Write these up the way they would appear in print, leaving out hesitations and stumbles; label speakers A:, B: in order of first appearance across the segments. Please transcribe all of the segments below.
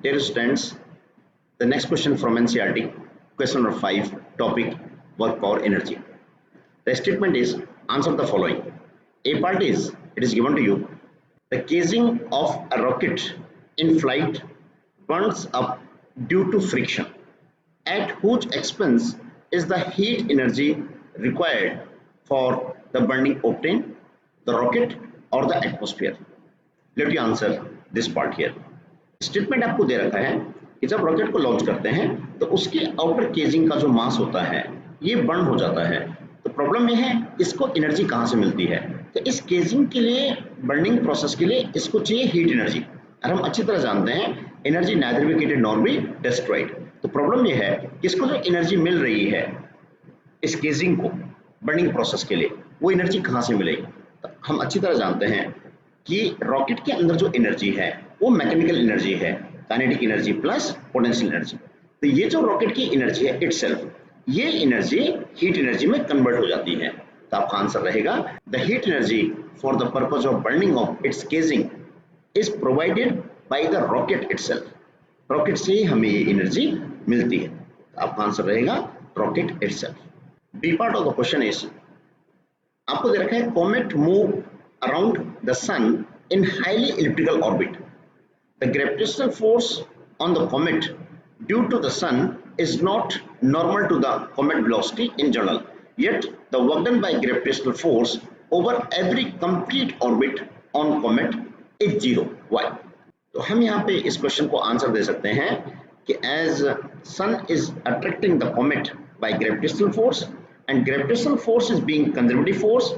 A: Dear students, the next question from NCERT, question number 5, topic work power energy. The statement is answer the following. A part is, it is given to you, the casing of a rocket in flight burns up due to friction. At whose expense is the heat energy required for the burning obtained, the rocket or the atmosphere? Let you answer this part here. Statement आपको दे रखा है कि जब rocket को launch करते हैं तो उसके आउटर केजिंग का जो मास होता है ये बर्न हो जाता है। तो प्रॉब्लम ये है इसको एनर्जी कहाँ से मिलती है, तो इस केजिंग के लिए बर्निंग प्रोसेस के लिए इसको चाहिए हीट एनर्जी, और हम अच्छी तरह जानते हैं energy neither be created nor be destroyed. तो प्रॉब्लम ये है कि इसको जो एनर्जी मिल रही है इस केजिंग को बर्निंग प्रोसेस के लिए वो एनर्जी कहाँ से मिलेगी। तो हम अच्छी तरह जानते हैं कि रॉकेट के अंदर जो एनर्जी है वो मैकेनिकल एनर्जी है, kinetic energy plus potential energy. तो ये जो रॉकेट की एनर्जी है इटसेल्फ, ये एनर्जी हीट एनर्जी में कन्वर्ट हो जाती है। तो आपका आंसर रहेगा the heat energy for the purpose of burning of its casing is provided by the rocket itself. Rocket से ही हमें ये एनर्जी मिलती है। तो आपका आंसर रहेगा rocket itself. B part of the question is, आपको दे रखा है comet move around the sun in highly elliptical orbit. The gravitational force on the comet due to the sun is not normal to the comet velocity in general, yet the work done by gravitational force over every complete orbit on comet is zero. Why? तो हम यहाँ पे इस question को answer दे सकते हैं कि as sun is attracting the comet by gravitational force and gravitational force is being conservative force,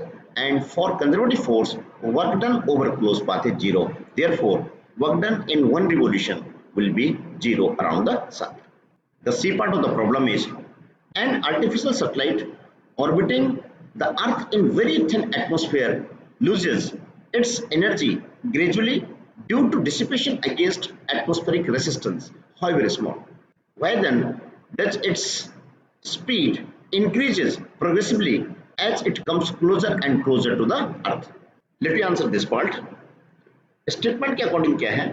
A: and for conservative force work done over closed path is zero. Therefore work done in one revolution will be zero around the sun. The C part of the problem is, an artificial satellite orbiting the earth in very thin atmosphere loses its energy gradually due to dissipation against atmospheric resistance, however small. Why then does its speed increases progressively as it comes closer and closer to the earth? Let me answer this part. Statement के according क्या है,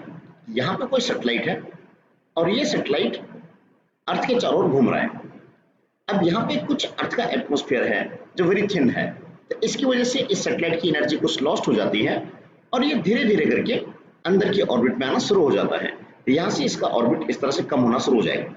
A: यहाँ पे कोई satellite है और ये satellite अर्थ के चारों ओर घूम रहा है। अब यहाँ पे कुछ अर्थ का एटमॉस्फेयर है जो वेरी थिन है, तो इसकी वजह से इस सैटेलाइट की एनर्जी कुछ लॉस्ट हो जाती है और ये धीरे धीरे करके अंदर की ऑर्बिट में आना शुरू हो जाता है। तो यहाँ से इसका ऑर्बिट इस तरह से कम होना शुरू हो जाएगा,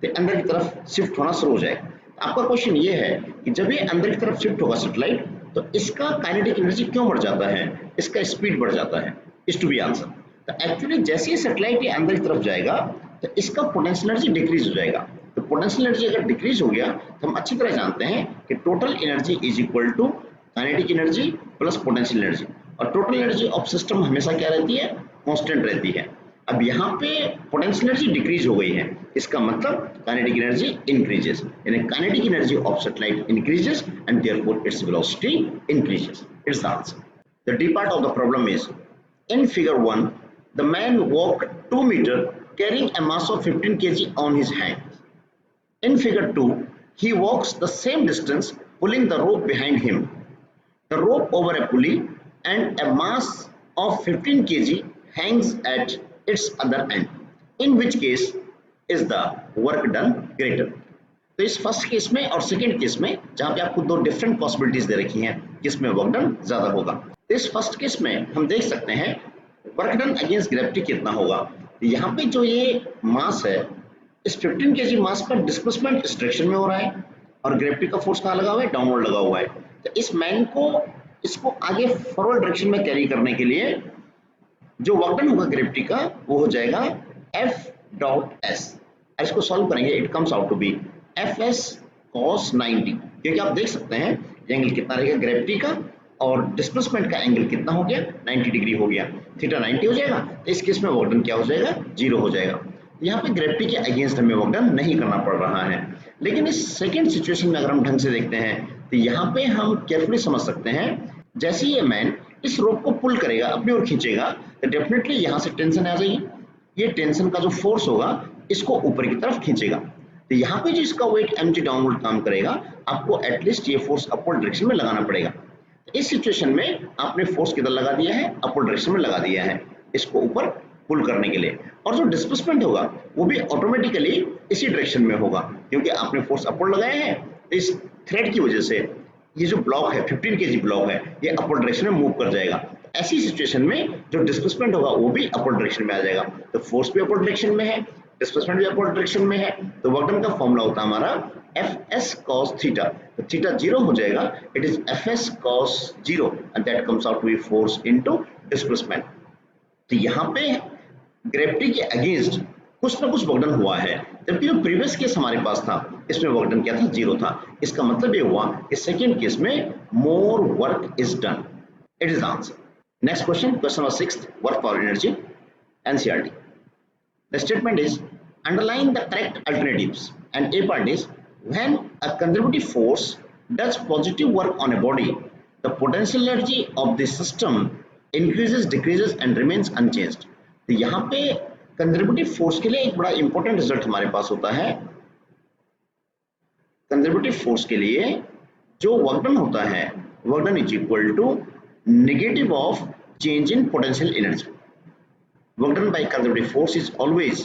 A: तो अंदर की तरफ शिफ्ट होना शुरू हो जाएगा। आपका क्वेश्चन ये है कि जब ये अंदर की तरफ शिफ्ट होगा सैटेलाइट तो इसका काइनेटिक एनर्जी क्यों बढ़ जाता है, इसका स्पीड बढ़ जाता है, इज टू बी आंसर। तो एक्चुअली जैसे ही सैटेलाइट ये अंदर की तरफ जाएगा तो इसका पोटेंशियल एनर्जी डिक्रीज हो जाएगा। तो पोटेंशियल एनर्जी अगर डिक्रीज हो गया तो हम अच्छी तरह जानते हैं कि total energy is equal to kinetic energy plus potential energy, और टोटल एनर्जी ऑफ सिस्टम हमेशा क्या रहती है, कांस्टेंट रहती है। अब यहाँ पे पोटेंशियल एनर्जी डिक्रीज हो गई है, इसका मतलब काइनेटिक एनर्जी इंक्रीजेस, यानी kinetic energy of satellite increases and therefore its velocity increases. It's the answer. The D part of the problem is, in figure 1, the man walked 2 meters carrying a mass of 15 kg on his hand. In figure 2, he walks the same distance pulling the rope behind him. The rope over a pulley and a mass of 15 kg hangs at its other end. In which case is the work done greater? तो इस first case में और second case में जहां पे आपको दो different possibilities दे रखी हैं किसमें वर्क डन ज्यादा होगा, तो इस फर्स्ट केस में हम देख सकते हैं वर्क डन अगेंस्ट ग्रेविटी कितना होगा। यहाँ पे जो ये मास है इस 15 kg मास पर डिस्प्लेसमेंट इस डायरेक्शन में हो रहा है और ग्रेविटी का फोर्स कहाँ लगा हुआ है, डाउनवर्ड लगा हुआ है। तो इस मैन को इसको आगे फॉरवर्ड डायरेक्शन में कैरी करने के लिए जो वर्क डन होगा ग्रेविटी का वो हो जाएगा F.S। इसको सॉल्व करेंगे, it comes out to be Fs cos 90, क्योंकि आप देख सकते हैं एंगल कितना रहेगा ग्रेविटी का और डिस्प्लेसमेंट का एंगल कितना हो गया, 90 डिग्री हो गया, थीटा 90 हो जाएगा। तो इस केस में वर्क डन क्या हो जाएगा, जीरो हो जाएगा। यहाँ पे ग्रेविटी के अगेंस्ट हमें वर्क डन नहीं करना पड़ रहा है। लेकिन इस सेकेंड सिचुएशन में अगर हम ढंग से देखते हैं तो यहाँ पे हम केयरफुली समझ सकते हैं, जैसे ये मैन इस रोप को पुल करेगा, अपनी ओर खींचेगा, तो डेफिनेटली यहाँ से टेंशन आ जाएगी, ये टेंशन का जो फोर्स होगा इसको ऊपर की तरफ खींचेगा। तो यहाँ पे जो इसका वेट mg डाउनवर्ड काम करेगा, आपको एटलीस्ट ये फोर्स अपवर्ड डायरेक्शन में लगाना पड़ेगा। इस सिचुएशन में आपने फोर्स किधर लगा दिया है, अपवर्ड डायरेक्शन में लगा दिया है, इसको ऊपर पुल करने के लिए, और जो डिस्प्लेसमेंट होगा वो भी ऑटोमेटिकली इसी डायरेक्शन में होगा, क्योंकि आपने फोर्स अपवर्ड लगाए हैं। तो इस थ्रेड की वजह से ये जो ब्लॉक है 15 kg ब्लॉक है, ये अपवर्ड डायरेक्शन में मूव कर जाएगा। ऐसी सिचुएशन में जो डिस्प्लेसमेंट होगा वो भी अपवर्ड डायरेक्शन में आ जाएगा। तो फोर्स भी अपवर्ड डायरेक्शन में है, डिस्प्लेसमेंट भी अपवर्ड डायरेक्शन में है, तो वर्क डन का फॉर्मूला होता है हमारा Fs cos थीटा। तो थीटा 0 हो जाएगा, it is Fs cos 0 and that comes out to be force into displacement. तो यहाँ पे ग्रेविटी के अगेंस्ट कुछ ना कुछ वर्क डन हुआ है, जबकि जो प्रीवियस केस हमारे पास था इसमें वर्क डन क्या था, 0 था। इसका मतलब ये हुआ कि सेकेंड केस में more work is done. It is answer. Next question, question number 6, work power energy, NCERT. The statement is underline the correct alternatives, and A part is when a conservative force does positive work on a body, the potential energy of the system increases, decreases and remains unchanged. तो यहाँ पे conservative force के लिए एक बड़ा important result हमारे पास होता है। कंजर्वेटिव फोर्स के लिए जो वर्क डन होता है, work done is equal to negative of change in potential energy. Work done by conservative force is always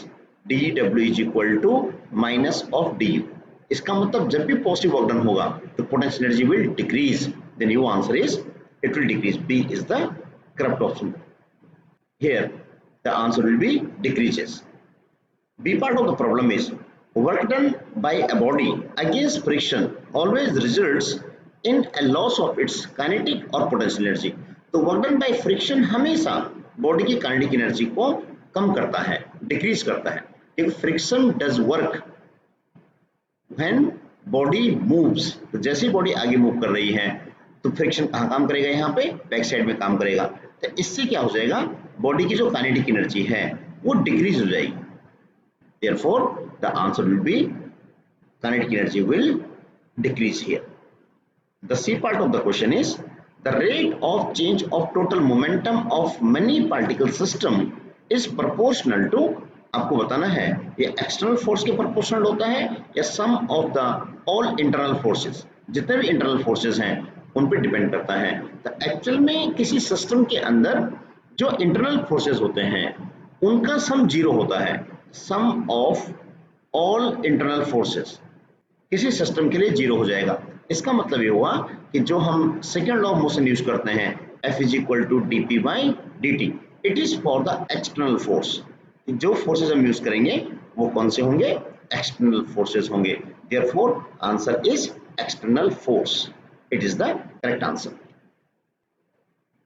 A: dW is equal to minus of du. इसका मतलब जब भी पॉजिटिव वर्क डन होगा तो potential energy will decrease. Then your answer is it will decrease. B is the correct option. Here the answer will be decreases. B part of the problem is work done by a body against friction always results in a loss of its kinetic or potential energy. तो work done by friction हमेशा body की kinetic energy को कम करता है, decrease करता है, क्योंकि friction does work when body moves. तो जैसे ही बॉडी आगे मूव कर रही है तो फ्रिक्शन कहाँ काम करेगा, यहाँ पे बैक साइड में काम करेगा। तो इससे क्या हो जाएगा, बॉडी की जो काइनेटिक एनर्जी है वो डिक्रीज हो जाएगी। Therefore, the answer will be kinetic energy will decrease here. The C part of the question is the rate of change of total momentum of many particle system is proportional to, आपको बताना है ये external force के proportional होता है या sum of the all internal forces, जितने भी इंटरनल फोर्सेस हैं उन पे डिपेंड करता है। तो एक्चुअल में किसी सिस्टम के अंदर जो इंटरनल फोर्सेस होते हैं उनका सम 0 होता है। सम ऑफ ऑल इंटरनल फोर्सेस किसी सिस्टम के लिए 0 हो जाएगा। इसका मतलब ये हुआ कि जो हम second law of motion use करते हैं F is equal to dp/dt, it is for the external force. जो फोर्सेस हम यूज करेंगे वो कौन से होंगे, एक्सटर्नल फोर्सेस होंगे। Therefore answer is external force. It is the correct answer.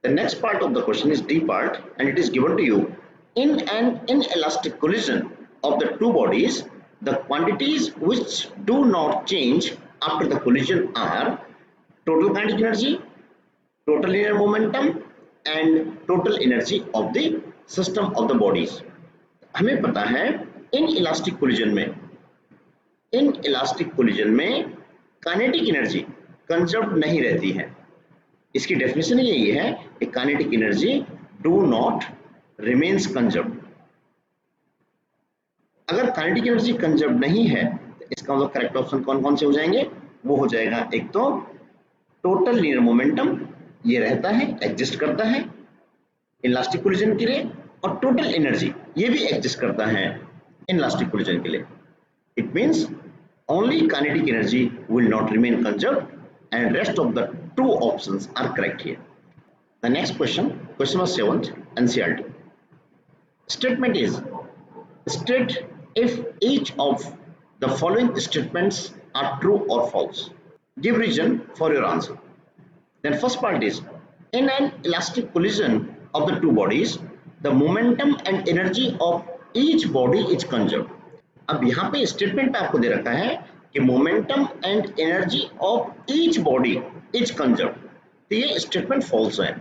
A: The next part of the question is D part, and it is given to you in an inelastic collision of the two bodies, the quantities which do not change after the collision are total kinetic energy, total linear momentum and total energy of the system of the bodies. हमें पता है inelastic collision में kinetic energy conserved नहीं रहती है। इसकी definition यही है कि kinetic energy do not remains conserved. अगर काइनेटिक एनर्जी कंजर्व्ड नहीं है तो इसका मतलब करेक्ट ऑप्शन कौन कौन से हो जाएंगे, वो हो जाएगा एक तो टोटल लीनियर मोमेंटम, ये रहता है एग्जिस्ट करता है इलास्टिक कोलिजन के लिए, और टोटल एनर्जी ये भी एग्जिस्ट करता है इलास्टिक कोलिजन के लिए। It means only kinetic energy will not remain conserved and rest of the two options are correct here. The next question, question number 7, NCERT. Statement is state if each of the following statements are true or false. Give reason for your answer. Then first part is in an elastic collision of the two bodies, the momentum and energy of each body is conserved. अब यहाँ पे statement पे आपको दे रखा है कि momentum and energy of each body is conserved. तो ये स्टेटमेंट फॉल्स है,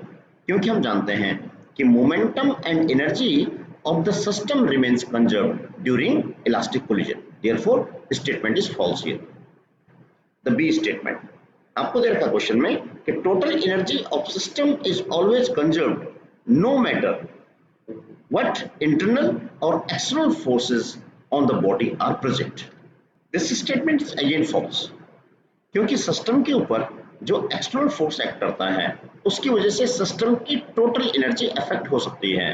A: क्योंकि हम जानते हैं कि momentum and energy of the system remains conserved during elastic collision. Therefore statement is false here. The B statement आपको दे रखा क्वेश्चन में कि total energy of system is always conserved no matter what internal और external forces on the body are present. This statement is again false, क्योंकि system के ऊपर जो एक्सटर्नल फोर्स एक्ट करता है उसकी वजह से सिस्टम की टोटल एनर्जी अफेक्ट हो सकती है,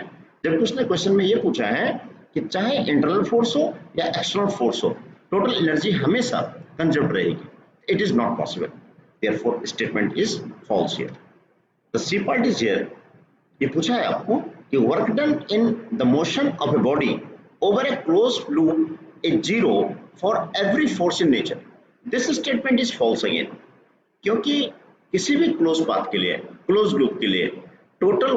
A: जबकि उसने क्वेश्चन में ये पूछा है कि चाहे इंटरनल फोर्स हो या एक्सटर्नल फोर्स हो, टोटल एनर्जी हमेशा कंजर्व रहेगी. It is not possible. Therefore statement is false here. The C part is here. ये पूछा है आपको कि work done in the motion of a body over a close loop is zero for every force in nature. This statement is false again, क्योंकि किसी भी close path के लिए, क्लोज लूप के लिए टोटल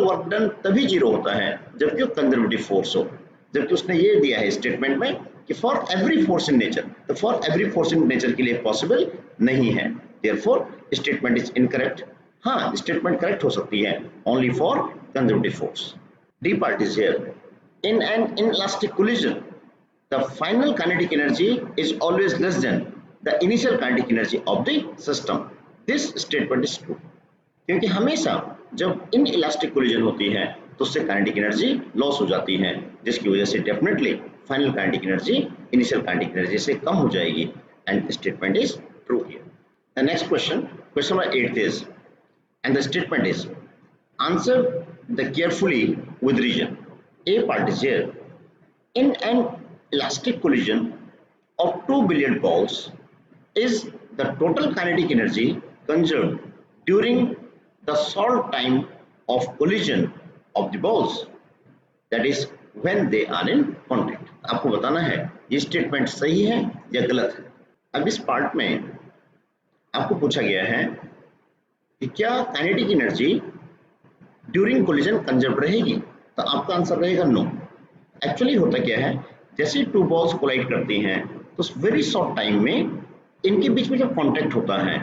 A: वर्क डन तभी zero होता है जबकि वो कंजर्वेटिव फोर्स हो. जबकि उसने ये दिया है स्टेटमेंट में कि for every force in nature, तो for every force in nature के लिए पॉसिबल नहीं है. Therefore statement is incorrect. हाँ, स्टेटमेंट करेक्ट हो सकती है only for conservative force. D part is here. In an inelastic collision the final kinetic energy is always less than the initial kinetic energy of the system. This statement is true, क्योंकि हमेशा जब in elastic collision होती है तो उससे kinetic energy loss हो जाती है, जिसकी वजह से definitely final kinetic energy initial kinetic energy से कम हो जाएगी. And statement is true here. The next question number 8 is, and the statement is answer the carefully with reason. A part is here. In an elastic collision of 2 billiard balls is the total kinetic energy conserved during the short time of collision of the balls, that is when they are in contact. आपको बताना है ये statement सही है या गलत है. अब इस पार्ट में आपको पूछा गया है कि क्या kinetic energy during collision conserve रहेगी, तो आपका आंसर रहेगा नो. एक्चुअली होता क्या है, जैसे टू बॉल्स कोलाइड करती हैं तो वेरी शॉर्ट टाइम में इनके बीच में जब कांटेक्ट होता है,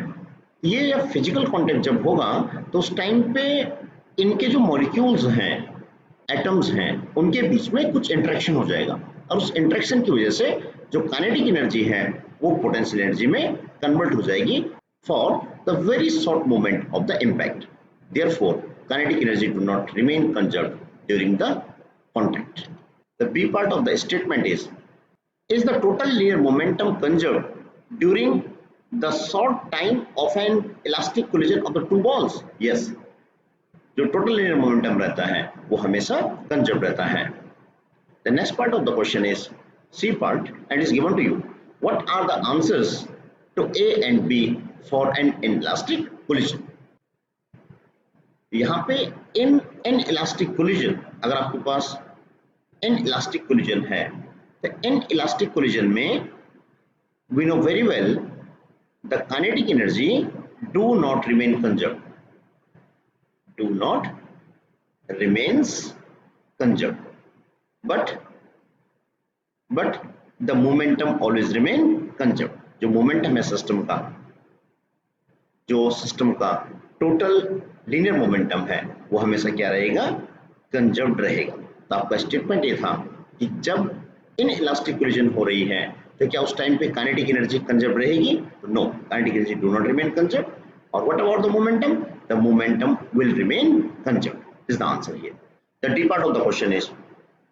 A: ये या फिजिकल कांटेक्ट जब होगा तो उस टाइम पे इनके जो मॉलिक्यूल्स हैं, एटम्स हैं, उनके बीच में कुछ इंटरेक्शन हो जाएगा और उस इंटरेक्शन की वजह से जो काइनेटिक एनर्जी है वो पोटेंशियल एनर्जी में कन्वर्ट हो जाएगी for the very short moment of the impact. Therefore kinetic energy do not remain conserved during the contact. The B part of the statement is the total linear momentum conserved during the short time of an elastic collision of the two balls? Yes, जो total linear momentum रहता है वो हमेशा conserved रहता है. The next part of the question is C part and is given to you. What are the answers to A and B for an inelastic collision? यहाँ पे in inelastic collision, अगर आपके पास inelastic collision है, the inelastic collision में we know very well the kinetic energy do not remain conserved. Do not remains conserved. But the momentum always remain conserved. जो momentum है system का, जो system का total linear momentum है वो हमेशा क्या रहेगा, कंजर्व्ड रहेगा. तो आपका स्टेटमेंट ये था कि जब इन इलास्टिक कोलिजन हो रही है तो क्या उस टाइम पे काइनेटिक एनर्जी कंजर्व रहेगी, तो no, kinetic energy do not remain conserve. और what about the momentum, the momentum will remain conserve is the answer here. The D part of the question is,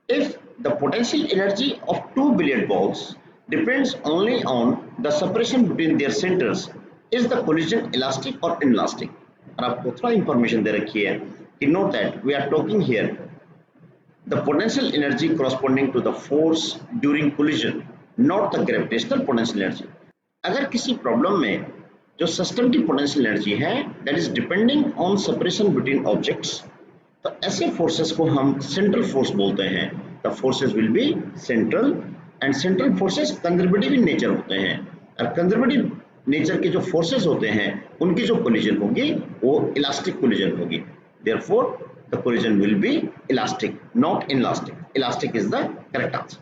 A: if the potential energy of 2 billiard balls depends only on the separation between their centres, is the collision elastic और inelastic. और आपको थोड़ा information दे रखी है कि note that we are talking here the potential energy corresponding to the force during collision, not the gravitational potential energy. अगर किसी प्रॉब्लम में जो सिस्टम की पोटेंशियल एनर्जी है that is depending on separation between objects, तो ऐसे forces को हम सेंट्रल फोर्स बोलते हैं. the forces will be central and central forces conservative in nature होते हैं. और कंजर्वेटिव नेचर के जो फोर्सेस होते हैं उनकी जो कोलिजन होगी वो इलास्टिक कोलिजन होगी. therefore the collision will be elastic, not inelastic. Elastic is the correct answer.